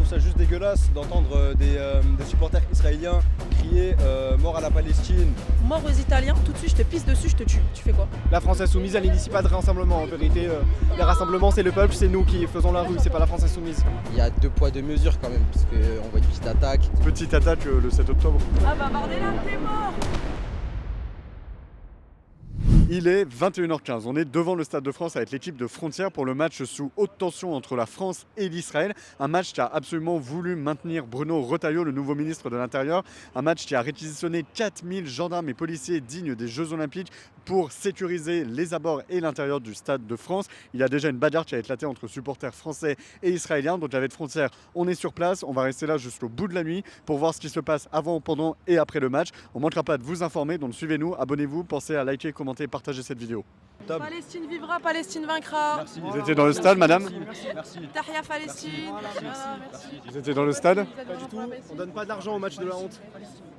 ça juste dégueulasse d'entendre des supporters israéliens crier mort à la Palestine. Mort aux Italiens, tout de suite je te pisse dessus, je te tue. Tu fais quoi? La France Insoumise, elle n'initie pas de rassemblement. En vérité, les rassemblements, c'est le peuple, c'est nous qui faisons la rue, c'est pas la France Insoumise. Il y a 2 poids 2 mesures quand même, parce qu'on voit une petite attaque. Petite attaque le 7 octobre. Ah bah Bardella, t'es mort! Il est 21h15, on est devant le Stade de France avec l'équipe de Frontières pour le match sous haute tension entre la France et l'Israël. Un match qui a absolument voulu maintenir Bruno Retailleau, le nouveau ministre de l'Intérieur. Un match qui a réquisitionné 4000 gendarmes et policiers dignes des Jeux Olympiques pour sécuriser les abords et l'intérieur du Stade de France. Il y a déjà une bagarre qui a éclaté entre supporters français et israéliens. Donc avec Frontières, on est sur place, on va rester là jusqu'au bout de la nuit pour voir ce qui se passe avant, pendant et après le match. On ne manquera pas de vous informer, donc suivez-nous, abonnez-vous, pensez à liker, commenter, partager cette vidéo. Top. Palestine vivra, Palestine vaincra. Merci. Vous étiez dans le stade, madame? Merci. Tahia Palestine. Voilà, merci. Vous étiez dans le stade? Pas du tout, on donne pas d'argent au match de la honte.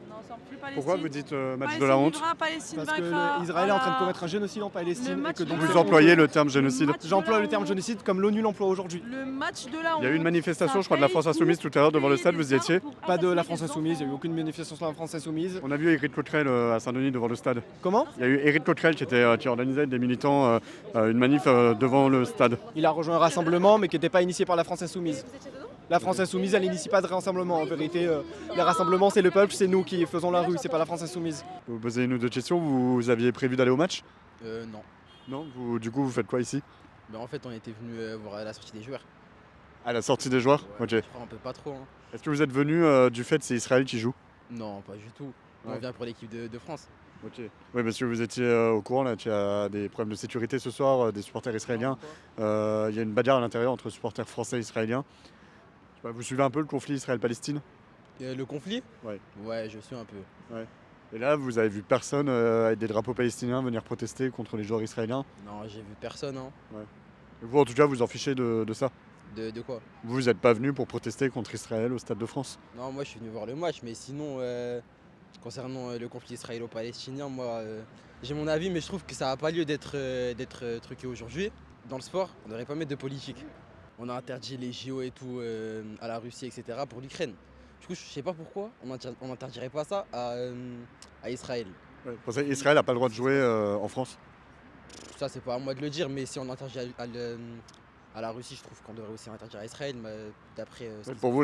Non, on sort plus Palestine. Pourquoi vous dites match Palestine de la honte? vivra, Palestine Parce que vaincra. Israël est en train de Voilà. commettre un génocide en Palestine. Le Et match que donc de la Vous honte. employez le terme génocide. match J'emploie de le la terme honte. génocide comme l'ONU l'emploie aujourd'hui. Le match de la honte. Il y a eu une manifestation, ça je crois, de la paye France Insoumise pour tout à l'heure devant le payer stade, des vous y étiez? armes pour Pas de la assassiner France des Insoumise, il n'y a eu enfants. aucune manifestation de la France Insoumise. On a vu Éric Coquerel à Saint-Denis devant le stade. Comment? Il y a eu Éric Coquerel qui organisait avec des militants une manif devant le stade. Il a rejoint un rassemblement mais qui n'était pas initié par la France Insoumise. Vous étiez dedans? La France Insoumise, elle n'initie pas de rassemblement. En vérité, les rassemblements, c'est le peuple, c'est nous qui faisons la rue, c'est pas la France Insoumise. Vous posez une ou deux questions, vous aviez prévu d'aller au match? Non. Non, du coup vous faites quoi ici? Mais en fait, on était venu voir la sortie des joueurs. À la sortie des joueurs? Ouais, Ok. Je crois on peut pas trop. Hein. Est-ce que vous êtes venu du fait que c'est Israël qui joue? Non, pas du tout. Ouais. On vient pour l'équipe de France. Ok. Oui, parce que vous étiez au courant là qu'il y a des problèmes de sécurité ce soir, des supporters israéliens. Il y a une bagarre à l'intérieur entre supporters français et israéliens. Je sais pas, vous suivez un peu le conflit Israël-Palestine? Le conflit? Ouais. Ouais, je suis un peu. Et là, vous avez vu personne avec des drapeaux palestiniens venir protester contre les joueurs israéliens? Non, j'ai vu personne. Hein. Vous, en tout cas, vous en fichez de ça? De quoi? Vous n'êtes pas venu pour protester contre Israël au Stade de France? Non, moi je suis venu voir le match, mais sinon, concernant le conflit israélo-palestinien, moi j'ai mon avis, mais je trouve que ça n'a pas lieu d'être truqué aujourd'hui. Dans le sport, on ne devrait pas mettre de politique. On a interdit les JO et tout à la Russie, etc. pour l'Ukraine. Du coup, je sais pas pourquoi on n'interdirait pas ça à Israël. Ouais. Vous pensez qu'Israël n'a pas le droit de jouer en France? Ça, c'est pas à moi de le dire, mais si on interdit à la Russie, je trouve qu'on devrait aussi interdire à Israël. Mais d'après ce qui Pour vous,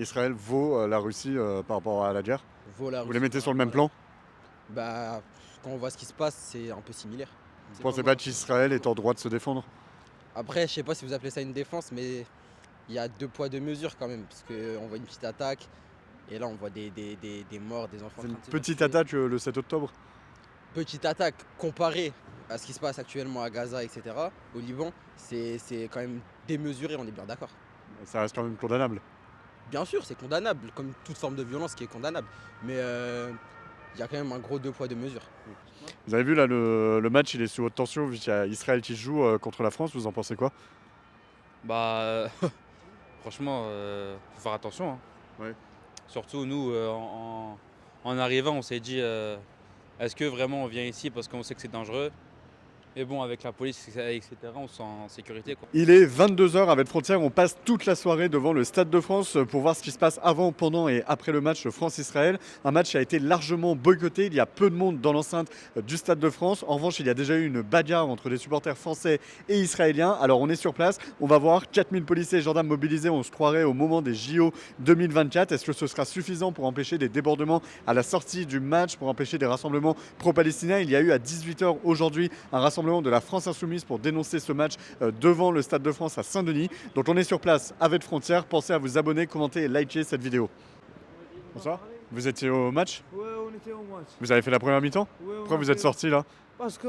Israël vaut la Russie par rapport à la guerre? vaut la Vous Russie les mettez par sur le même rapport plan? Bah, quand on voit ce qui se passe, c'est un peu similaire. Vous pensez pas qu'Israël est en droit de se défendre? Après, je sais pas si vous appelez ça une défense, mais il y a 2 poids 2 mesures quand même, parce qu'on voit une petite attaque, et là on voit des morts, des enfants. C'est en une train de se petite faire tuer. attaque le 7 octobre? Petite attaque comparée à ce qui se passe actuellement à Gaza, etc., au Liban, c'est quand même démesuré, on est bien d'accord. Ça reste quand même condamnable. Bien sûr, c'est condamnable, comme toute forme de violence qui est condamnable, mais il y a quand même un gros 2 poids 2 mesures. Vous avez vu là le match, il est sous haute tension vu qu'il y a Israël qui joue contre la France, vous en pensez quoi? Bah, franchement, faut faire attention. Hein. Ouais. Surtout nous, en arrivant, on s'est dit, est-ce que vraiment on vient ici parce qu'on sait que c'est dangereux? Mais bon, avec la police, etc., on se sent en sécurité, quoi. Il est 22h avec Frontières, on passe toute la soirée devant le Stade de France pour voir ce qui se passe avant, pendant et après le match France-Israël. Un match qui a été largement boycotté, il y a peu de monde dans l'enceinte du Stade de France. En revanche, il y a déjà eu une bagarre entre des supporters français et israéliens. Alors on est sur place, on va voir 4000 policiers et gendarmes mobilisés, on se croirait au moment des JO 2024. Est-ce que ce sera suffisant pour empêcher des débordements à la sortie du match, pour empêcher des rassemblements pro-palestiniens? Il y a eu à 18h aujourd'hui un rassemblement de la France Insoumise pour dénoncer ce match devant le Stade de France à Saint-Denis. Donc on est sur place avec Frontières. Pensez à vous abonner, commenter et liker cette vidéo. Bonsoir. Vous étiez au match? Ouais, on était au match. Vous avez fait la première mi-temps? Ouais, on Pourquoi a vous êtes fait- sorti là? Parce qu'il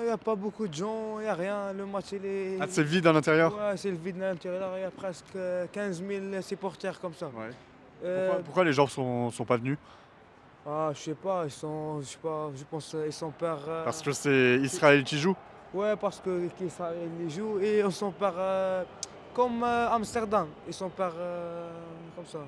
n'y a pas beaucoup de gens, il n'y a rien. Le match, il est. Ah, c'est vide à l'intérieur? Ouais, c'est le vide à l'intérieur. Il y a presque 15 000 supporters comme ça. Ouais. Euh, Pourquoi les gens sont pas venus? je sais pas, ils sont. Je sais pas, je pense ils sont peur. Parce que c'est Israël qui joue? Ouais, parce que ils jouent et ils sont peur. Comme Amsterdam, ils sont peur comme ça.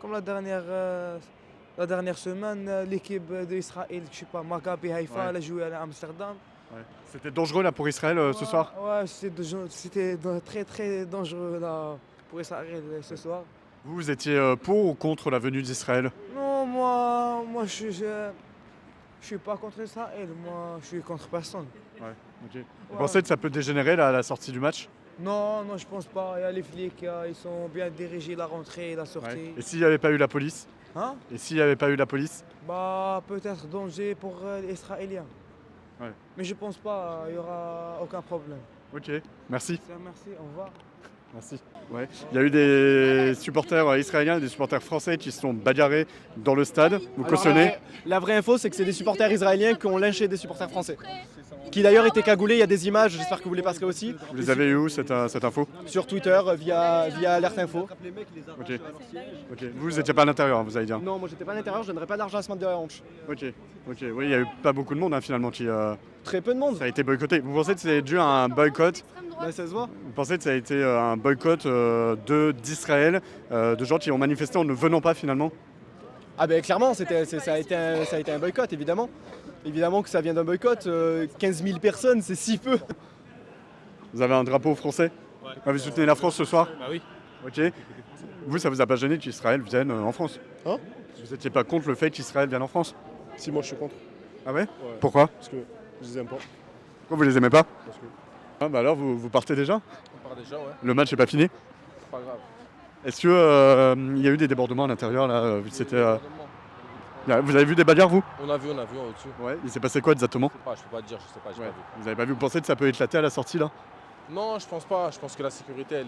Comme la dernière semaine, l'équipe d'Israël, je sais pas, Maccabi Haïfa, Ouais. elle a joué à Amsterdam. Ouais. C'était dangereux là pour Israël ce soir? Ouais, c'était très très dangereux là, pour Israël ce soir. Vous étiez pour ou contre la venue d'Israël? Non, moi je suis pas contre Israël, moi je suis contre personne. Ok. Vous Ouais. pensez que ça peut dégénérer là, à la sortie du match? Non, je pense pas. Il y a les flics, ils sont bien dirigés la rentrée et la sortie. Et s'il n'y avait pas eu la police? Hein? Et s'il n'y avait pas eu la police? Bah peut-être danger pour les Israéliens. Ouais. Mais je pense pas, il y aura aucun problème. Ok, merci. Merci, au revoir. Merci. Ouais. Il y a eu des supporters israéliens et des supporters français qui se sont bagarrés dans le stade. Vous Alors, cautionnez? la vraie info, c'est que c'est des supporters israéliens qui ont lynché des supporters français. Qui d'ailleurs étaient cagoulés, il y a des images, j'espère que vous les passerez aussi. Vous les avez eu où cette info? Sur Twitter, via Alerte Info. Ok. Ok. Vous n'étiez pas à l'intérieur, vous allez dire? Non, moi j'étais pas à l'intérieur, je donnerais pas d'argent à ce match de la hanche. Ok. Ok. Oui, il n'y a eu pas beaucoup de monde hein, finalement qui Très peu de monde. ça a été boycotté. Vous pensez que c'est dû à un boycott? Bah, ça se voit. Vous pensez que ça a été un boycott d'Israël, de gens qui ont manifesté en ne venant pas finalement? Ah ben clairement, ça a été un boycott, évidemment. Évidemment que ça vient d'un boycott. 15 000 personnes, c'est si peu. Vous avez un drapeau français? Ah, vous soutenez la France ce soir? Bah oui. Ok. Vous, ça vous a pas gêné qu'Israël vienne en France? Hein? Vous n'étiez pas contre le fait qu'Israël vienne en France? Si, moi je suis contre. Ah ouais? Ouais. Pourquoi? Parce que je les aime pas. Pourquoi vous les aimez pas? Parce que Ah bah alors vous partez déjà? on part déjà, ouais. Le match n'est pas fini? C'est pas grave. Est-ce que il y a eu des débordements à l'intérieur là? Vous avez vu des bagarres vous? On a vu au-dessus. Ouais. Il s'est passé quoi exactement? Je peux pas te dire, je sais pas, j'ai Ouais. pas vu. Vous avez pas vu? Vous pensez que ça peut éclater à la sortie là? Non, je pense pas. Je pense que la sécurité,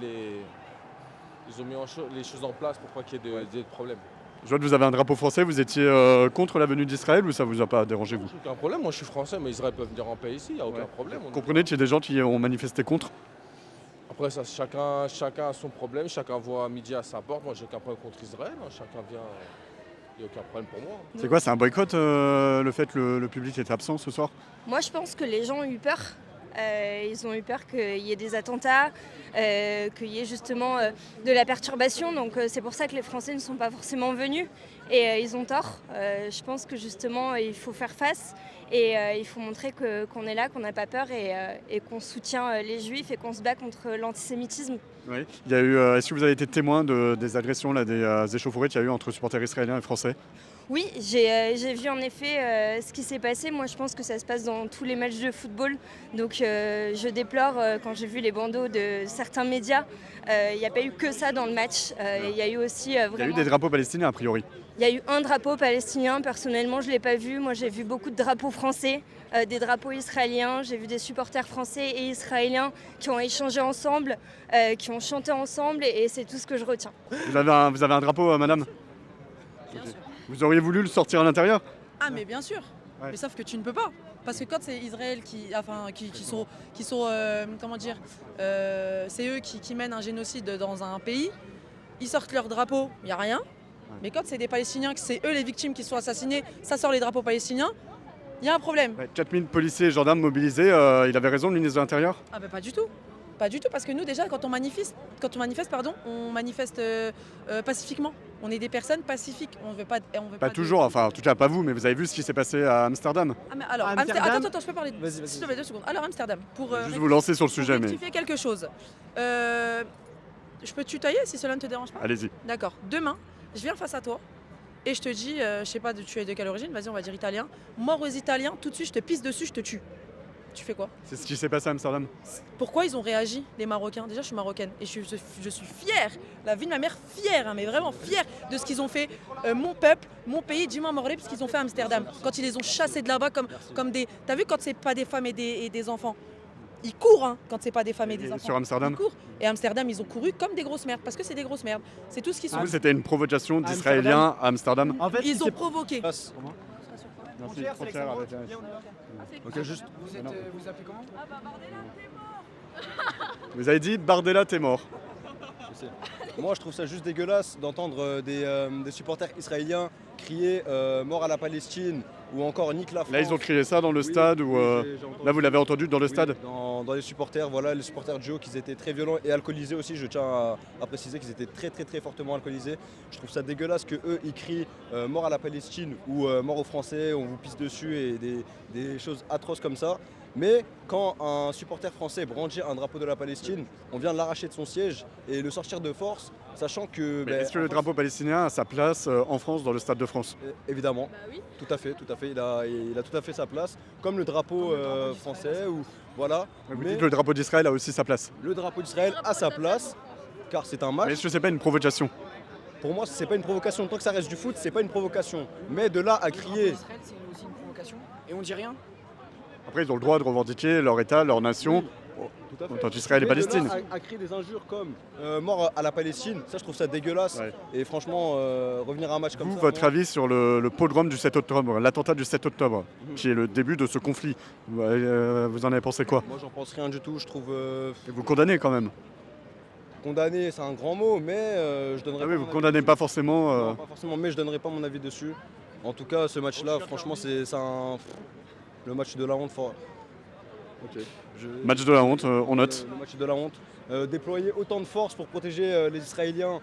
ils ont mis les choses en place pour pas qu'il y ait de problème. Je vois que vous avez un drapeau français, vous étiez contre la venue d'Israël ou ça vous a pas dérangé vous? Aucun problème, moi je suis français, mais Israël peut venir en paix ici, il n'y a aucun problème. Vous comprenez qu'il y a des gens qui ont manifesté contre? Après, ça, chacun a son problème, chacun voit midi à sa porte. Moi, j'ai aucun problème contre Israël, hein. Chacun vient, il n'y a aucun problème pour moi. C'est quoi? C'est un boycott le fait que le public était absent ce soir? Moi, je pense que les gens ont eu peur. Ils ont eu peur qu'il y ait des attentats, qu'il y ait justement de la perturbation. Donc c'est pour ça que les Français ne sont pas forcément venus. Et ils ont tort. Je pense que justement, il faut faire face. Et il faut montrer qu'on est là, qu'on n'a pas peur et qu'on soutient les Juifs et qu'on se bat contre l'antisémitisme. Oui. Il y a eu, est-ce que vous avez été témoin des agressions, là, des échauffourées qu'il y a eu entre supporters israéliens et français? Oui, j'ai vu en effet ce qui s'est passé. Moi, je pense que ça se passe dans tous les matchs de football. Donc, je déplore quand j'ai vu les bandeaux de certains médias. Il n'y a pas eu que ça dans le match. Il y a eu aussi Il y a eu vraiment... des drapeaux palestiniens a priori. Il y a eu un drapeau palestinien. Personnellement, je ne l'ai pas vu. Moi, j'ai vu beaucoup de drapeaux français, des drapeaux israéliens. J'ai vu des supporters français et israéliens qui ont échangé ensemble, qui ont chanté ensemble. Et c'est tout ce que je retiens. Vous avez un drapeau, madame? Bien sûr. Vous auriez voulu le sortir à l'intérieur? Ah mais bien sûr. Ouais. Mais sauf que tu ne peux pas. Parce que quand c'est Israël qui sont comment dire, c'est eux qui mènent un génocide dans un pays, ils sortent leur drapeau, il n'y a rien. Mais quand c'est des Palestiniens, que c'est eux les victimes qui sont assassinés, ça sort les drapeaux palestiniens, il y a un problème. Ouais, 4000 policiers et gendarmes mobilisés, il avait raison le ministre de l'Intérieur? Ah bah pas du tout. Pas du tout, parce que nous déjà quand on manifeste, on manifeste pacifiquement. On est des personnes pacifiques. On veut pas. Pas toujours, enfin en tout cas pas vous, mais vous avez vu ce qui s'est passé à Amsterdam? Ah mais alors, Amsterdam. attends, je peux parler. Vas-y. S'il te plaît, 2 secondes. Alors Amsterdam, pour Juste vous lancer sur le sujet, mais rectifier quelque chose. Je peux te tutoyer si cela ne te dérange pas? allez-y. D'accord. Demain, je viens face à toi et je te dis, je sais pas, tu es de quelle origine? Vas-y, on va dire italien. Mort aux Italiens, tout de suite, je te pisse dessus, je te tue. Tu fais quoi? C'est ce qui s'est passé à Amsterdam? Pourquoi ils ont réagi, les Marocains? Déjà, je suis marocaine et je suis fière, la vie de ma mère, fière, hein, mais vraiment fière de ce qu'ils ont fait. Mon peuple, mon pays, dis-moi Morlaix, ce qu'ils ont fait à Amsterdam. Quand ils les ont chassés de là-bas comme des... T'as vu quand c'est pas des femmes et des enfants? Ils courent, hein, quand c'est pas des femmes et des Et enfants. sur Amsterdam? Ils courent. Et Amsterdam, ils ont couru comme des grosses merdes, parce que c'est des grosses merdes. C'est tout ce qu'ils sont. Vous, c'était une provocation d'Israéliens à Amsterdam? En fait, Ils ont provoqué. Merci, frontière avec Ok, juste. Vous appelez comment? Vous avez dit Bardella, t'es mort. Moi, je trouve ça juste dégueulasse d'entendre des supporters israéliens crier mort à la Palestine ou encore nique la France. Là, ils ont crié ça dans le Oui, stade oui, ou j'ai entendu. là, vous l'avez entendu dans le Oui, stade? dans les supporters, voilà, les supporters de Joe, qu'ils étaient très violents et alcoolisés aussi. Je tiens à préciser qu'ils étaient très fortement alcoolisés. Je trouve ça dégueulasse que eux ils crient mort à la Palestine ou mort aux Français, on vous pisse dessus et des choses atroces comme ça. Mais quand un supporter français brandit un drapeau de la Palestine, on vient de l'arracher de son siège et le sortir de force Sachant que... Est-ce que le drapeau palestinien a sa place en France dans le Stade de France? Évidemment, Bah oui. tout à fait. Il a tout à fait sa place, comme le drapeau français. Ou, voilà. Vous Mais dites que le drapeau d'Israël a aussi sa place. le drapeau d'Israël a sa place, car c'est un match. Mais est-ce que c'est pas une provocation? Pour moi, c'est pas une provocation. Tant que ça reste du foot, c'est pas une provocation. Mais de là à crier... C'est aussi une provocation. Et on dit rien. Après, ils ont le droit de revendiquer leur État, leur nation, Tout à fait. entre Israël et Mais de là Palestine. à crier des injures comme mort à la Palestine, ça je trouve ça dégueulasse. Ouais. Et franchement, revenir à un match comme Vous, ça... votre moi, avis sur le pogrom du 7 octobre, l'attentat du 7 octobre, qui est le début de ce conflit, vous en avez pensé quoi? Moi j'en pense rien du tout. Je trouve Et vous condamnez quand même? condamné, c'est un grand mot, mais je donnerai Ah pas oui, mon vous avis condamnez dessus. pas forcément. Non, pas forcément, mais je donnerai pas mon avis dessus. En tout cas, ce match-là, franchement, c'est le match de la honte. Match de la honte, on note. Le match de la honte. Déployer autant de force pour protéger les Israéliens,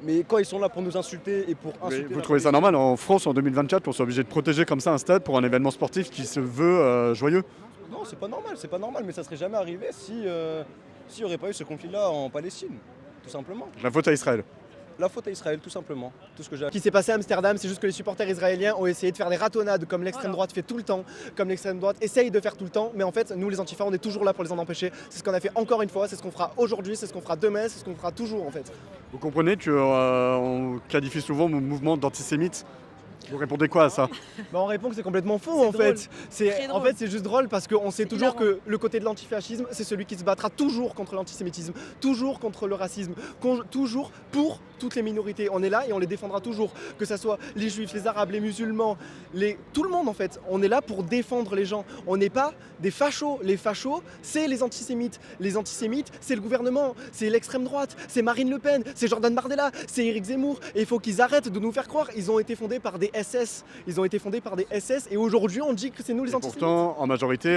mais quand ils sont là pour nous insulter et pour Mais insulter... vous la trouvez ça Palestine- normal en France en 2024 on soit obligé de protéger comme ça un stade pour un événement sportif qui se veut joyeux? Non, c'est pas normal, mais ça serait jamais arrivé si s'il n'y aurait pas eu ce conflit-là en Palestine, tout simplement. La faute à Israël. La faute à Israël, tout simplement. Tout ce que j'ai. Ce qui s'est passé à Amsterdam, c'est juste que les supporters israéliens ont essayé de faire des ratonnades comme l'extrême droite fait tout le temps, comme l'extrême droite essaye de faire tout le temps, mais en fait, nous les antifas, on est toujours là pour les en empêcher. C'est ce qu'on a fait encore une fois, c'est ce qu'on fera aujourd'hui, c'est ce qu'on fera demain, c'est ce qu'on fera toujours en fait. Vous comprenez qu'on qualifie souvent mon mouvement d'antisémite? Vous répondez quoi à ça? Bah, on répond que c'est complètement faux C'est en drôle. fait. Très En drôle. fait, c'est juste drôle parce qu'on sait C'est toujours hilarant. que le côté de l'antifascisme, c'est celui qui se battra toujours contre l'antisémitisme, toujours contre le racisme, toujours pour toutes les minorités. On est là et on les défendra toujours, que ce soit les juifs, les arabes, les musulmans, tout le monde en fait. On est là pour défendre les gens. On n'est pas des fachos. Les fachos, c'est les antisémites. Les antisémites, c'est le gouvernement, c'est l'extrême droite, c'est Marine Le Pen, c'est Jordan Bardella, c'est Éric Zemmour. Et il faut qu'ils arrêtent de nous faire croire. Ils ont été fondés par des SS. Ils ont été fondés par des SS et aujourd'hui on dit que c'est nous les Et antisémites. pourtant, en majorité,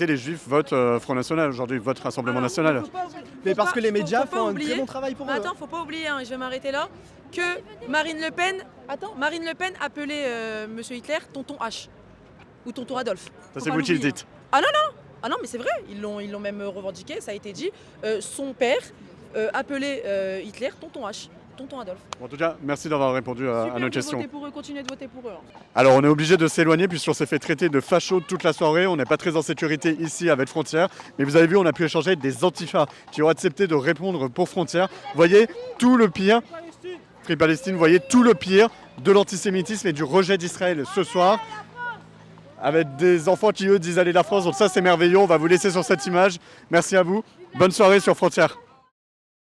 les Juifs votent Front National aujourd'hui, votent Rassemblement National. Mais parce que les médias font un très bon travail pour eux. Attends, faut pas oublier, hein, et je vais m'arrêter là, que Marine Le Pen appelait Monsieur Hitler tonton H ou tonton Adolphe. Ça Faut c'est pas vous qui le l'oublier, dites. Ah non, mais c'est vrai, ils l'ont même revendiqué, ça a été dit. Son père appelait Hitler tonton H, tonton Adolphe. En tout cas, merci d'avoir répondu à Super nos de questions. voter pour eux, continuez de voter pour eux. hein. Alors on est obligé de s'éloigner puisqu'on s'est fait traiter de facho toute la soirée, on n'est pas très en sécurité ici avec Frontières, mais vous avez vu on a pu échanger avec des antifas qui ont accepté de répondre pour Frontières. Vous voyez tout le pire, Free Palestine, vous voyez tout le pire de l'antisémitisme et du rejet d'Israël ce soir, avec des enfants qui eux disent allez la France, donc ça c'est merveilleux, on va vous laisser sur cette image. Merci à vous, bonne soirée sur Frontières.